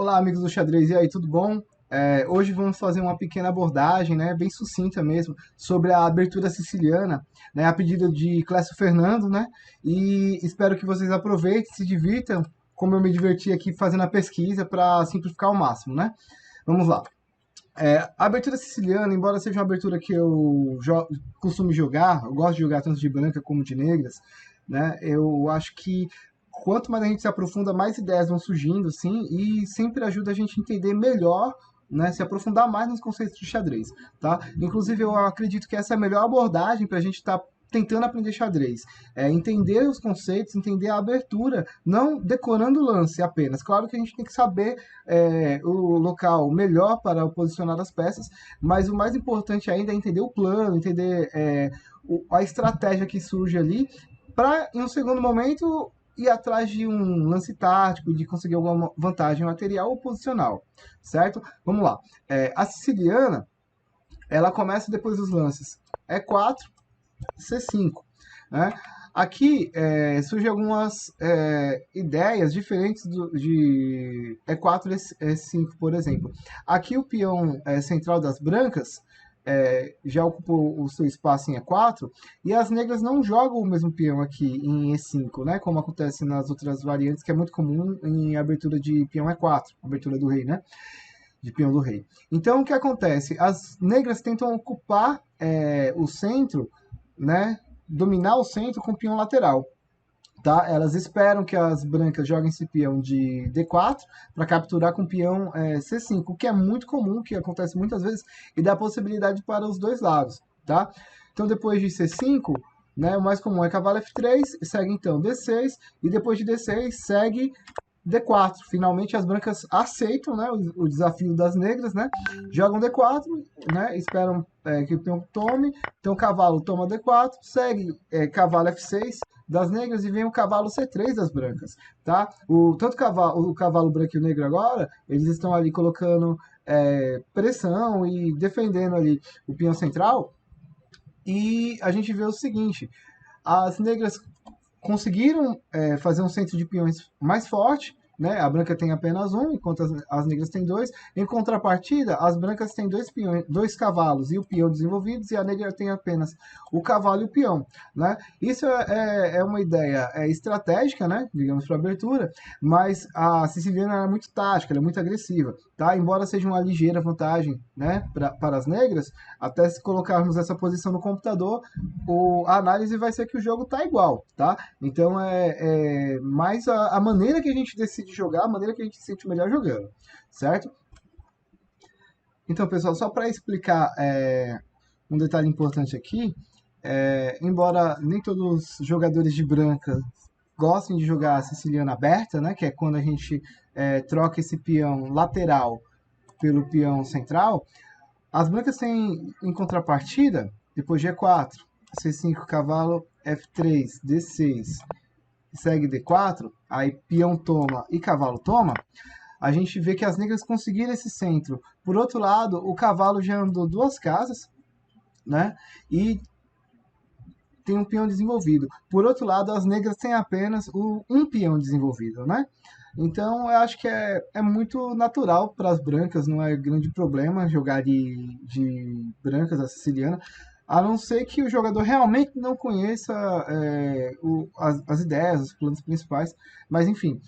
Olá, amigos do xadrez, e aí, tudo bom? Hoje vamos fazer uma pequena abordagem, né, bem sucinta mesmo, sobre a abertura siciliana, né, a pedido de Clécio Fernando, né, e espero que vocês aproveitem, se divirtam, como eu me diverti aqui fazendo a pesquisa para simplificar ao máximo, né? Vamos lá. A abertura siciliana, embora seja uma abertura que eu costumo jogar, eu gosto de jogar tanto de branca como de negras, né? Eu acho que quanto mais a gente se aprofunda, mais ideias vão surgindo, sim, e sempre ajuda a gente a entender melhor, né, se aprofundar mais nos conceitos de xadrez, tá? Inclusive, eu acredito que essa é a melhor abordagem para a gente estar tentando aprender xadrez. Entender os conceitos, entender a abertura, não decorando o lance apenas. Claro que a gente tem que saber o local melhor para posicionar as peças, mas o mais importante ainda é entender o plano, entender a estratégia que surge ali, para, em um segundo momento, ir atrás de um lance tático, de conseguir alguma vantagem material ou posicional, certo? Vamos lá. A siciliana, ela começa depois dos lances E4, C5, né? Aqui surgem algumas ideias diferentes de E4 e E5, por exemplo. Aqui o peão central das brancas já ocupou o seu espaço em E4, e as negras não jogam o mesmo peão aqui em E5, né? Como acontece nas outras variantes, que é muito comum em abertura de peão E4, abertura do rei, né? De peão do rei. Então, o que acontece? As negras tentam ocupar o centro, né? Dominar o centro com o peão lateral. Tá? Elas esperam que as brancas joguem esse peão de D4 para capturar com o peão C5, o que é muito comum, que acontece muitas vezes, e dá possibilidade para os dois lados. Tá? Então, depois de C5, né, o mais comum é cavalo F3, segue então D6, e depois de D6 segue D4. Finalmente as brancas aceitam, né, o desafio das negras, né? Jogam D4, né? Esperam que o peão tome. Então o cavalo toma D4, segue cavalo F6 das negras e vem o cavalo C3 das brancas, tá? Tanto o cavalo branco e o negro agora, eles estão ali colocando pressão e defendendo ali o peão central. E a gente vê o seguinte: as negras conseguiram fazer um centro de peões mais forte, né? A branca tem apenas um, enquanto as negras têm dois. Em contrapartida, as brancas têm dois cavalos e o peão desenvolvidos, e a negra tem apenas o cavalo e o peão, né? Isso é uma ideia estratégica, né? Digamos, para abertura, mas a siciliana é muito tática, ela é muito agressiva, tá? Embora seja uma ligeira vantagem, né? Para as negras, até se colocarmos essa posição no computador, a análise vai ser que o jogo tá igual, tá? Então é mais a maneira que a gente decide jogar, a maneira que a gente se sente melhor jogando, certo? Então, pessoal, só para explicar um detalhe importante aqui, embora nem todos os jogadores de branca gostem de jogar a siciliana aberta, né, que é quando a gente troca esse peão lateral pelo peão central, as brancas têm, em contrapartida, depois de E4, C5, cavalo, F3, D6, segue D4, aí peão toma e cavalo toma, a gente vê que as negras conseguiram esse centro. Por outro lado, o cavalo já andou duas casas, né? E tem um peão desenvolvido. Por outro lado, as negras têm apenas um peão desenvolvido, né? Então, eu acho que é muito natural para as brancas, não é grande problema jogar de brancas a siciliana, a não ser que o jogador realmente não conheça as ideias, os planos principais. Mas, enfim,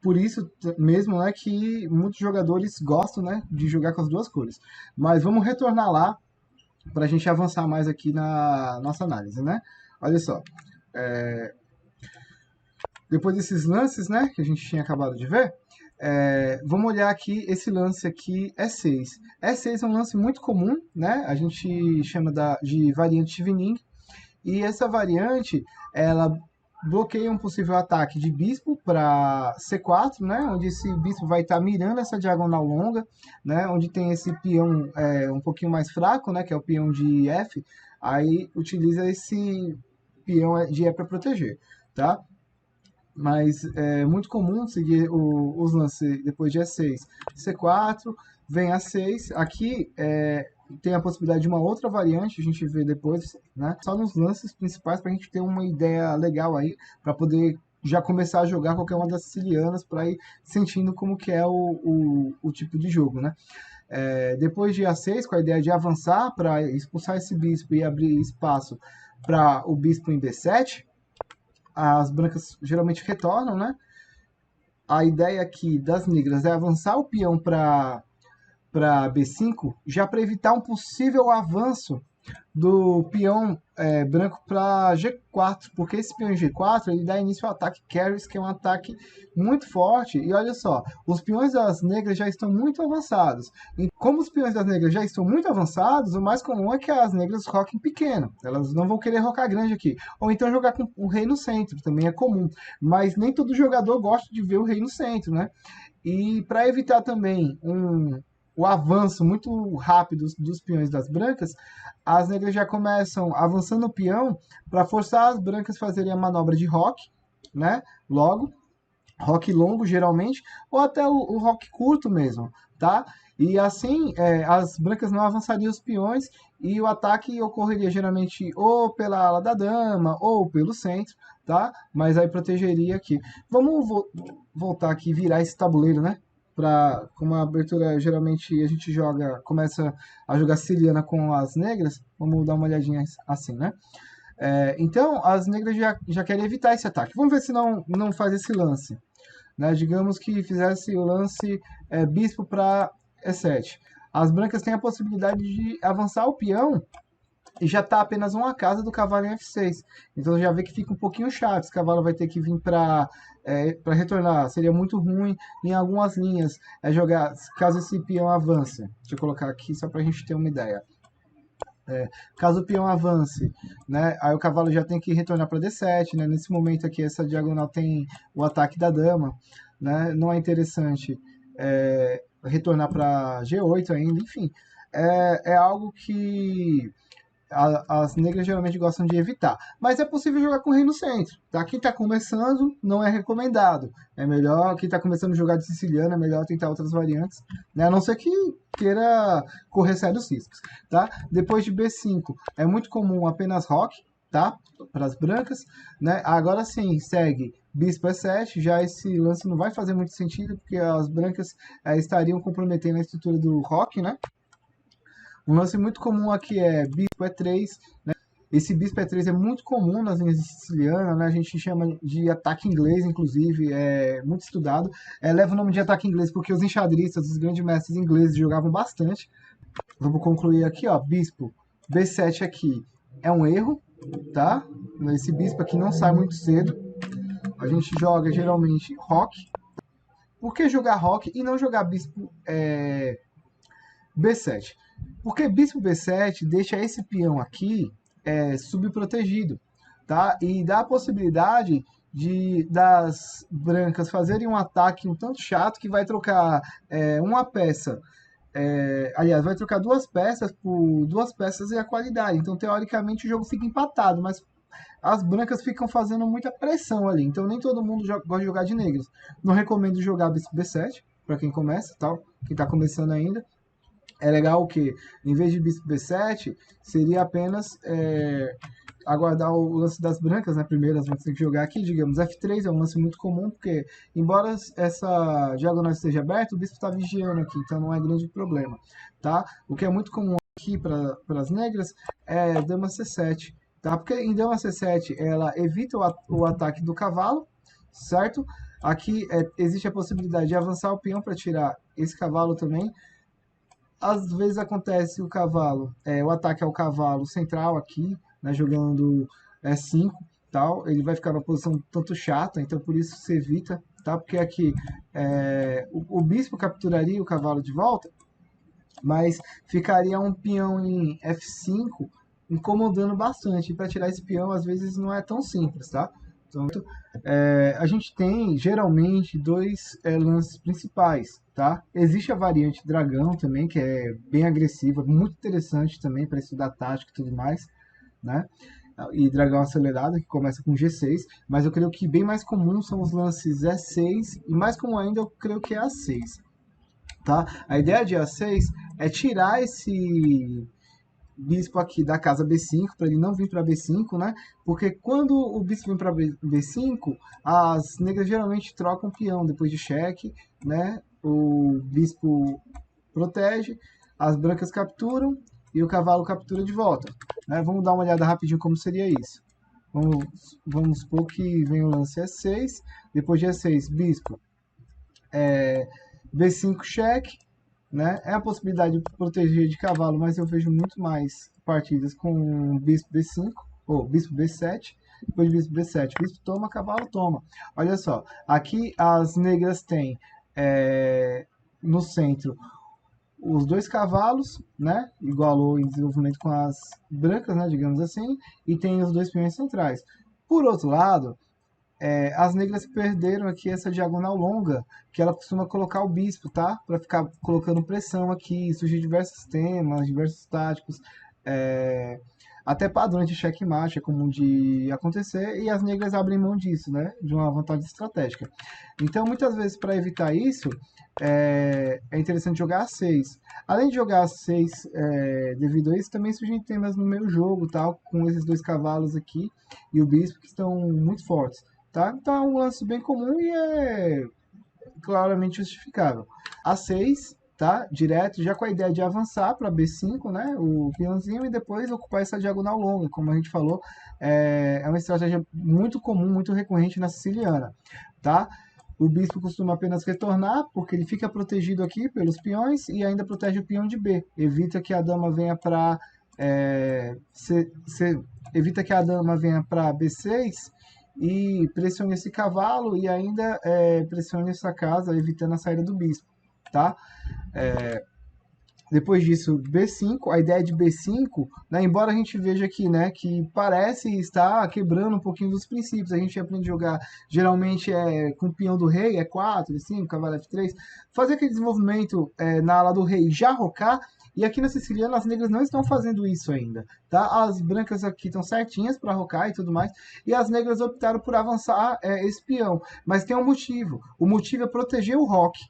por isso mesmo, né, que muitos jogadores gostam, né, de jogar com as duas cores. Mas vamos retornar lá para a gente avançar mais aqui na nossa análise, né? Olha só, depois desses lances, né, que a gente tinha acabado de ver, vamos olhar aqui esse lance aqui, E6. E6 é um lance muito comum, né? A gente chama de variante Chevening, e essa variante, ela bloqueia um possível ataque de bispo para C4, né, onde esse bispo vai estar mirando essa diagonal longa, né, onde tem esse peão um pouquinho mais fraco, né, que é o peão de F, aí utiliza esse peão de E para proteger, tá? Mas é muito comum seguir os lances depois de E6, C4, vem A6, aqui tem a possibilidade de uma outra variante, a gente vê depois, né? Só nos lances principais para a gente ter uma ideia legal aí, para poder já começar a jogar qualquer uma das sicilianas para ir sentindo como que é o tipo de jogo, né? Depois de A6, com a ideia de avançar para expulsar esse bispo e abrir espaço para o bispo em B7, as brancas geralmente retornam, né? A ideia aqui das negras é avançar o peão para B5, já para evitar um possível avanço do peão branco para G4, porque esse peão em G4 ele dá início ao ataque carries, que é um ataque muito forte. E olha só, os peões das negras já estão muito avançados. E como os peões das negras já estão muito avançados, o mais comum é que as negras roquem pequeno. Elas não vão querer rocar grande aqui. Ou então jogar com o rei no centro, também é comum. Mas nem todo jogador gosta de ver o rei no centro, né? E para evitar também o avanço muito rápido dos peões das brancas, as negras já começam avançando o peão para forçar as brancas a fazerem a manobra de roque, né? Logo, roque longo geralmente, ou até o roque curto mesmo, tá? E assim, as brancas não avançariam os peões e o ataque ocorreria geralmente ou pela ala da dama ou pelo centro, tá? Mas aí protegeria aqui. Vamos voltar aqui e virar esse tabuleiro, né? Como a abertura geralmente a gente começa a jogar siciliana com as negras, vamos dar uma olhadinha assim, né? Então, as negras já querem evitar esse ataque. Vamos ver se não faz esse lance. Né? Digamos que fizesse o lance bispo para E7. As brancas têm a possibilidade de avançar o peão e já está apenas uma casa do cavalo em F6. Então já vê que fica um pouquinho chato. Esse cavalo vai ter que vir para retornar. Seria muito ruim em algumas linhas jogar, caso esse peão avance. Deixa eu colocar aqui só para a gente ter uma ideia. Caso o peão avance, né, aí o cavalo já tem que retornar para D7, né, nesse momento aqui essa diagonal tem o ataque da dama, né, não é interessante retornar para G8 ainda, enfim, é algo que as negras geralmente gostam de evitar. Mas é possível jogar com o rei no centro. Tá? Quem está começando não é recomendado. É melhor, quem está começando a jogar de siciliano, é melhor tentar outras variantes. Né? A não ser que queira correr sérios riscos. Tá? Depois de B5, é muito comum apenas roque, tá? Para as brancas. Né? Agora sim, segue bispo E7. Já esse lance não vai fazer muito sentido, porque as brancas estariam comprometendo a estrutura do roque, né? Um lance muito comum aqui é bispo E3, né? Esse bispo E3 é muito comum nas linhas de siciliana, né? A gente chama de ataque inglês, inclusive, é muito estudado. Leva o nome de ataque inglês porque os enxadristas, os grandes mestres ingleses jogavam bastante. Vamos concluir aqui, ó, bispo B7 aqui é um erro, tá? Esse bispo aqui não sai muito cedo. A gente joga geralmente roque. Por que jogar roque e não jogar bispo B7? Porque bispo B7 deixa esse peão aqui subprotegido, tá? E dá a possibilidade das brancas fazerem um ataque um tanto chato que vai trocar uma peça. Aliás, vai trocar duas peças por duas peças e a qualidade. Então, teoricamente, o jogo fica empatado, mas as brancas ficam fazendo muita pressão ali. Então, nem todo mundo gosta de jogar de negros. Não recomendo jogar bispo B7 para quem começa, tal, quem está começando ainda. É legal que, em vez de bispo B7, seria apenas aguardar o lance das brancas, né? Primeiro, as brancas têm que jogar aqui, digamos, F3 é um lance muito comum, porque, embora essa diagonal esteja aberta, o bispo está vigiando aqui, então não é grande problema, tá? O que é muito comum aqui para as negras é dama C7, tá? Porque em dama C7, ela evita o ataque do cavalo, certo? Aqui existe a possibilidade de avançar o peão para tirar esse cavalo também. Às vezes acontece o cavalo, o ataque ao cavalo central aqui, né, jogando E5, tal, ele vai ficar numa posição tanto chata, então por isso se evita, tá? Porque aqui o bispo capturaria o cavalo de volta, mas ficaria um peão em F5 incomodando bastante. E para tirar esse peão, às vezes não é tão simples, tá? Então, a gente tem geralmente dois lances principais, tá? Existe a variante dragão também, que é bem agressiva, muito interessante também para estudar tática e tudo mais, né? E dragão acelerado, que começa com G6, mas eu creio que bem mais comum são os lances E6, e mais comum ainda eu creio que é A6, tá? A ideia de A6 é tirar bispo aqui da casa B5, para ele não vir para B5, né? Porque quando o bispo vem para B5, as negras geralmente trocam peão depois de cheque, né? O bispo protege, as brancas capturam e o cavalo captura de volta, né? Vamos dar uma olhada rapidinho como seria isso. Vamos supor que vem o lance E6, depois de E6, bispo, B5 cheque, né? É a possibilidade de proteger de cavalo, mas eu vejo muito mais partidas com bispo B5 ou bispo B7, depois de bispo B7, bispo toma, cavalo toma. Olha só, aqui as negras têm no centro os dois cavalos, né? Igualou em desenvolvimento com as brancas, né? Digamos assim, e tem os dois peões centrais. Por outro lado, as negras perderam aqui essa diagonal longa, que ela costuma colocar o bispo, tá? Para ficar colocando pressão aqui, surgir diversos temas, diversos táticos, até padrões de checkmate é comum de acontecer, e as negras abrem mão disso, né? De uma vantagem estratégica. Então, muitas vezes, para evitar isso, é interessante jogar A6. Além de jogar A6, devido a isso, também surgem temas no meio jogo, tal, com esses dois cavalos aqui e o bispo, que estão muito fortes. Tá? Então é um lance bem comum e é claramente justificável. A6, tá? Direto, já com a ideia de avançar para B5, né? O peãozinho, e depois ocupar essa diagonal longa, como a gente falou, é uma estratégia muito comum, muito recorrente na siciliana, tá? O bispo costuma apenas retornar, porque ele fica protegido aqui pelos peões e ainda protege o peão de B. Evita que a dama venha para evita que a dama venha para B6 e pressione esse cavalo e ainda pressione essa casa, evitando a saída do bispo, tá? Depois disso, B5, a ideia de B5, né, embora a gente veja aqui, né, que parece estar quebrando um pouquinho dos princípios, a gente aprende a jogar geralmente com o peão do rei, E4, E5, cavalo F3, fazer aquele desenvolvimento na ala do rei já rocar, e aqui na siciliana as negras não estão fazendo isso ainda, tá? As brancas aqui estão certinhas para rocar e tudo mais, e as negras optaram por avançar esse peão, mas tem um motivo, o motivo é proteger o roque,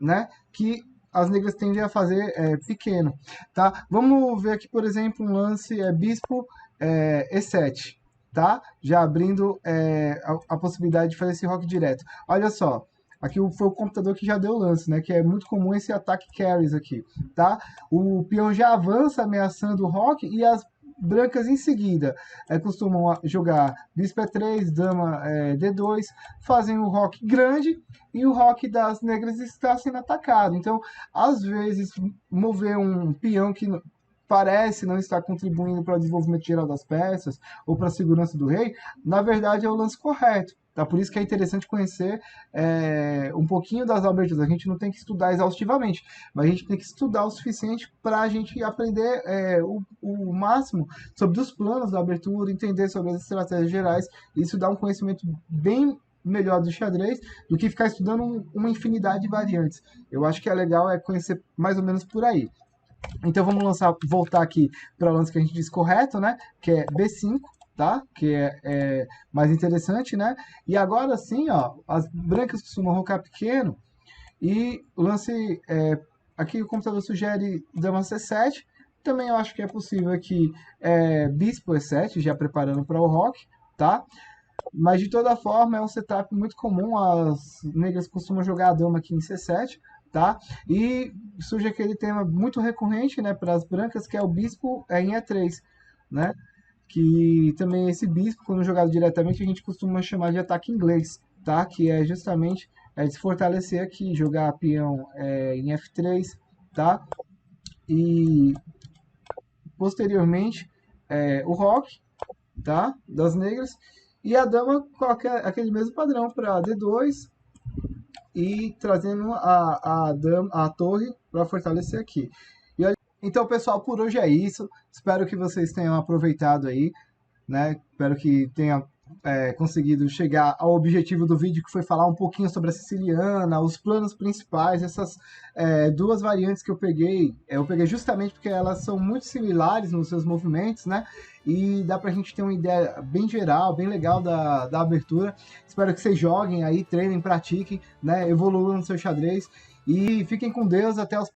né, que as negras tendem a fazer pequeno, tá? Vamos ver aqui, por exemplo, um lance bispo E7, tá? Já abrindo a possibilidade de fazer esse roque direto. Olha só, aqui foi o computador que já deu o lance, né? Que é muito comum esse ataque carries aqui, tá? O peão já avança ameaçando o roque e as brancas em seguida costumam jogar bispo E3, dama D2, fazem o roque grande e o roque das negras está sendo atacado. Então, às vezes, mover um peão que parece não estar contribuindo para o desenvolvimento geral das peças ou para a segurança do rei, na verdade é o lance correto. Tá? Por isso que é interessante conhecer um pouquinho das aberturas. A gente não tem que estudar exaustivamente, mas a gente tem que estudar o suficiente para a gente aprender o máximo sobre os planos da abertura, entender sobre as estratégias gerais. Isso dá um conhecimento bem melhor do xadrez do que ficar estudando uma infinidade de variantes. Eu acho que é legal conhecer mais ou menos por aí. Então vamos voltar aqui para o lance que a gente disse correto, né? Que é B5. Tá? Que é mais interessante, né? E agora sim, ó, as brancas costumam rocar pequeno e o lance aqui o computador sugere dama C7. Também eu acho que é possível aqui bispo E7, já preparando para o roque, tá? Mas de toda forma é um setup muito comum, as negras costumam jogar a dama aqui em C7, tá? E surge aquele tema muito recorrente, né, para as brancas, que é o bispo em E3, né? Que também esse bispo, quando jogado diretamente, a gente costuma chamar de ataque inglês, tá? Que é justamente se fortalecer aqui, jogar peão em F3, tá? E posteriormente o roque, tá? Das negras, e a dama com aquele mesmo padrão para D2 e trazendo a torre para fortalecer aqui. Então, pessoal, por hoje é isso. Espero que vocês tenham aproveitado aí, né? Espero que tenha conseguido chegar ao objetivo do vídeo, que foi falar um pouquinho sobre a siciliana, os planos principais, essas duas variantes que eu peguei justamente porque elas são muito similares nos seus movimentos, né? E dá pra gente ter uma ideia bem geral, bem legal da abertura. Espero que vocês joguem aí, treinem, pratiquem, né? Evoluam no seu xadrez e fiquem com Deus. Até os